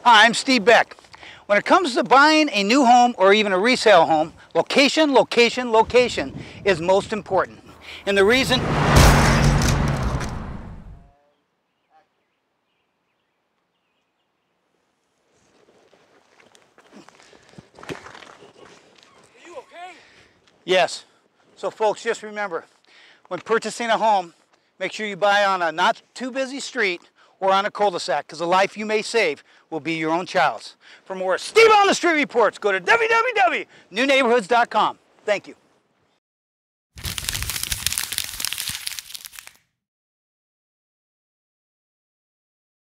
Hi, I'm Steve Beck. When it comes to buying a new home or even a resale home, location, location, location is most important. And the reason... Are you okay? Yes. So folks, just remember, when purchasing a home, make sure you buy on a not too busy street or on a cul-de-sac, because the life you may save will be your own child's. For more Steve on the Street reports, go to www.newneighborhoods.com. Thank you.